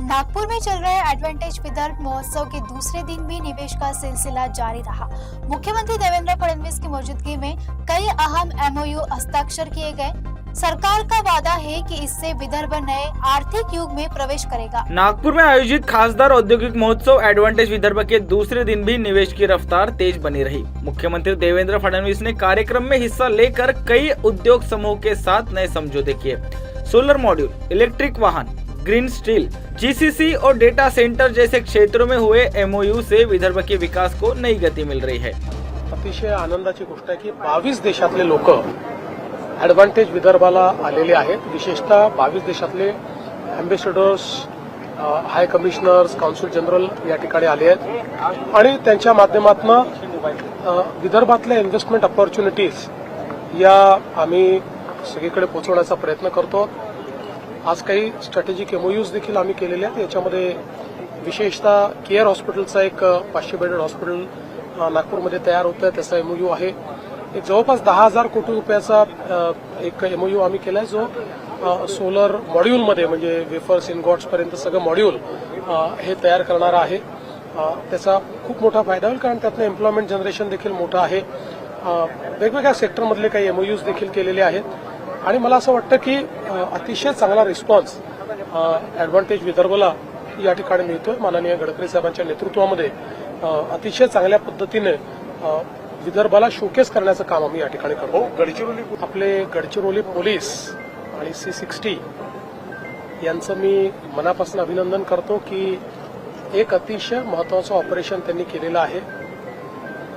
नागपुर में चल रहे एडवांटेज विदर्भ महोत्सव के दूसरे दिन भी निवेश का सिलसिला जारी रहा। मुख्यमंत्री देवेंद्र फडणवीस की मौजूदगी में कई अहम एमओयू हस्ताक्षर किए गए। सरकार का वादा है कि इससे विदर्भ नए आर्थिक युग में प्रवेश करेगा। नागपुर में आयोजित खासदार औद्योगिक महोत्सव एडवांटेज विदर्भ के दूसरे दिन भी निवेश की रफ्तार तेज बनी रही। मुख्यमंत्री देवेंद्र फडणवीस ने कार्यक्रम में हिस्सा लेकर कई उद्योग समूह के साथ नए समझौते किए। सोलर मॉड्यूल, इलेक्ट्रिक वाहन, ग्रीन स्टील, जीसीसी और डेटा सेंटर जैसे क्षेत्रों में हुए एमओयू से विदर्भ के विकास को नई गति मिल रही है। अतिशय आनंदाची गोष्ट आहे की 22 देशातले लोक ॲडव्हान्टेज विदर्भाला आलेले आहेत। विशेषतः 22 देशातले अँबॅसेडर्स, हाय कमिशनर्स, काउन्सिल जनरल या ठिकाणी आले आहेत आणि त्यांच्या माध्यमातून विदर्भातल्या इन्व्हेस्टमेंट अपॉर्च्युनिटीज या आम्ही सगळीकडे पोहोचवण्याचा प्रयत्न करतो। आज काही स्ट्रॅटेजिक एमओयूज देखील आम्ही केलेले आहेत। याच्यामध्ये विशेषतः केअर हॉस्पिटलचा एक 500 बेडेड हॉस्पिटल नागपूरमध्ये तयार होत आहे, त्याचा एमओयू आहे। एक जवळपास 10,000 कोटी रुपयाचा एक एमओयू आम्ही केलाय, जो सोलर मॉड्यूलमध्ये म्हणजे वेफर्स इनगॉट्स पर्यंत सगळं मॉड्यूल हे तयार करणार आहे। त्याचा खूप मोठा फायदा होईल, कारण त्यातनं एम्प्लॉयमेंट जनरेशन देखील मोठं आहे। वेगवेगळ्या सेक्टरमधले काही एमओयूज देखील केलेले आहेत आणि मला असं वाटतं की अतिशय चांगला रिस्पॉन्स ॲडव्हान्टेज विदर्भला या ठिकाणी मिळतोय। माननीय गडकरी साहेबांच्या नेतृत्वामध्ये अतिशय चांगल्या पद्धतीने विदर्भाला शोकेस करण्याचं काम आम्ही या ठिकाणी करतो। आपले गडचिरोली पोलीस आणि C60 यांचं मी मनापासून अभिनंदन करतो की एक अतिशय महत्वाचं ऑपरेशन त्यांनी केलेलं आहे।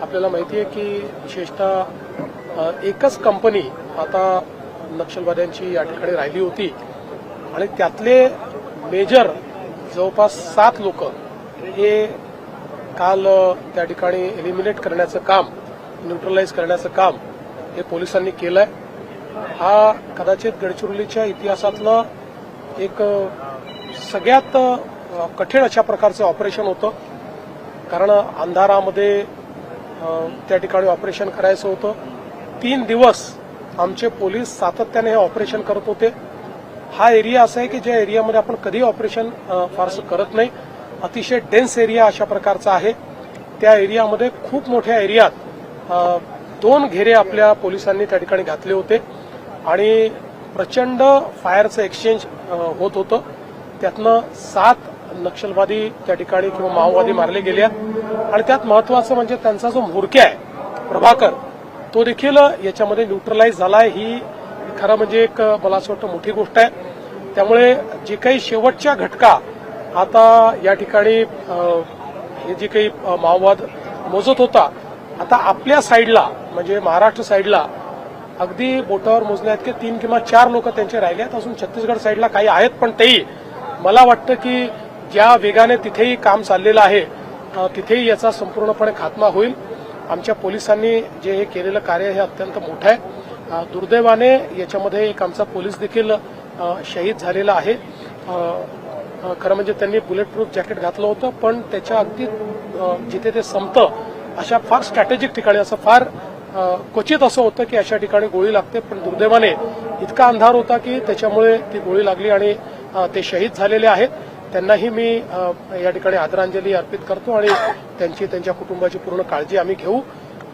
आपल्याला माहिती आहे की विशेषतः एकच कंपनी आता नक्षलवाद्यांची या ठिकाणी राहिली होती आणि त्यातले मेजर जवळपास 7 लोक हे काल त्या ठिकाणी एलिमिनेट करण्याचं काम, न्यूट्रलाइज करण्याचं काम हे पोलिसांनी केलंय। हा कदाचित गडचिरोलीच्या इतिहासातलं एक सगळ्यात कठीण अशा प्रकारचं ऑपरेशन होतं, कारण अंधारामध्ये त्या ठिकाणी ऑपरेशन करायचं होतं। 3 दिवस आमचे पोलीस सातत्याने हे ऑपरेशन करत होते। हा एरिया असा आहे की ज्या एरियामध्ये आपण कधी ऑपरेशन फारसं करत नाही, अतिशय डेन्स एरिया अशा प्रकारचा आहे। त्या एरियामध्ये खूप मोठ्या एरियात 2 घेरे आपल्या पोलिसांनी त्या ठिकाणी घातले होते आणि प्रचंड फायरचं एक्सचेंज होत होतं। त्यातनं 7 नक्षलवादी त्या ठिकाणी किंवा माओवादी मारले गेले आणि त्यात महत्वाचं म्हणजे त्यांचा जो म्होरक्या आहे प्रभाकर, तो देखील याच्यामध्ये न्यूट्रलाइज झालाय। ही खरं म्हणजे एक मला असं वाटतं मोठी गोष्ट आहे। त्यामुळे जे काही शेवटच्या घटका आता या ठिकाणी हे जे काही माओवाद मोजत होता, आता आपल्या साईडला म्हणजे महाराष्ट्र साईडला अगदी बोटावर मोजण्यात 3 किंवा 4 लोक त्यांचे राहिले आहेत। अजून छत्तीसगड साईडला काही आहेत, पण तेही मला वाटतं की ज्या वेगाने तिथेही काम चाललेलं आहे तिथेही याचा संपूर्णपणे खात्मा होईल। आमच्या पोलिसांनी जे हे केलेलं कार्य हे अत्यंत मोठं आहे। दुर्दैवाने याच्यामध्ये एक आमचा पोलीस देखील शहीद झालेला आहे। खरं म्हणजे त्यांनी बुलेट प्रूफ जॅकेट घातलं होतं, पण त्याच्या अगदी जिथे ते संपतं अशा फार स्ट्रॅटेजिक ठिकाणी असं फार क्वचित असं होतं की अशा ठिकाणी गोळी लागते, पण दुर्दैवाने इतका अंधार होता की त्याच्यामुळे ती गोळी लागली आणि ते शहीद झालेले आहेत। त्यांनाही मी या ठिकाणी आदरांजली अर्पित करतो आणि त्यांच्या कुटुंबाची पूर्ण काळजी आम्ही घेऊ।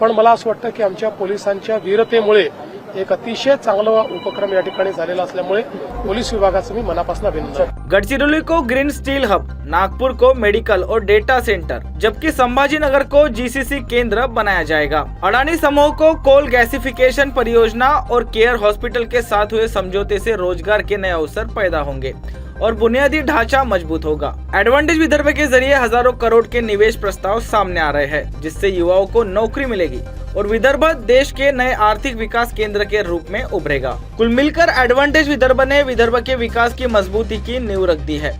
पण मला असं वाटतं की आमच्या पोलिसांच्या वीरतेमुळे एक अतिशय चांगला उपक्रम या ठिकाणी झालेला असल्यामुळे पोलीस विभागाचं मी मनापासून अभिनंदन। गडचिरोली को ग्रीन स्टील हब, नागपुर को मेडिकल और डेटा सेंटर, जबकि संभाजीनगर को जीसीसी केंद्र बनाया जाएगा। अडानी समूह को कोल गैसिफिकेशन परियोजना और केयर हॉस्पिटल के साथ हुए समझौते से रोजगार के नए अवसर पैदा होंगे और बुनियादी ढांचा मजबूत होगा। एडवांटेज विदर्भ के जरिए हजारों करोड़ के निवेश प्रस्ताव सामने आ रहे हैं, जिससे युवाओं को नौकरी मिलेगी और विदर्भ देश के नए आर्थिक विकास केंद्र के रूप में उभरेगा। कुल मिलकर एडवांटेज विदर्भ ने विदर्भ के विकास की मजबूती की नींव रख दी है।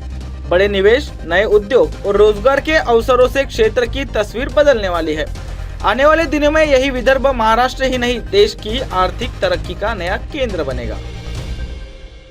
बड़े निवेश, नए उद्योग और रोजगार के अवसरों से क्षेत्र की तस्वीर बदलने वाली है। आने वाले दिनों में यही विदर्भ महाराष्ट्र ही नहीं, देश की आर्थिक तरक्की का नया केंद्र बनेगा।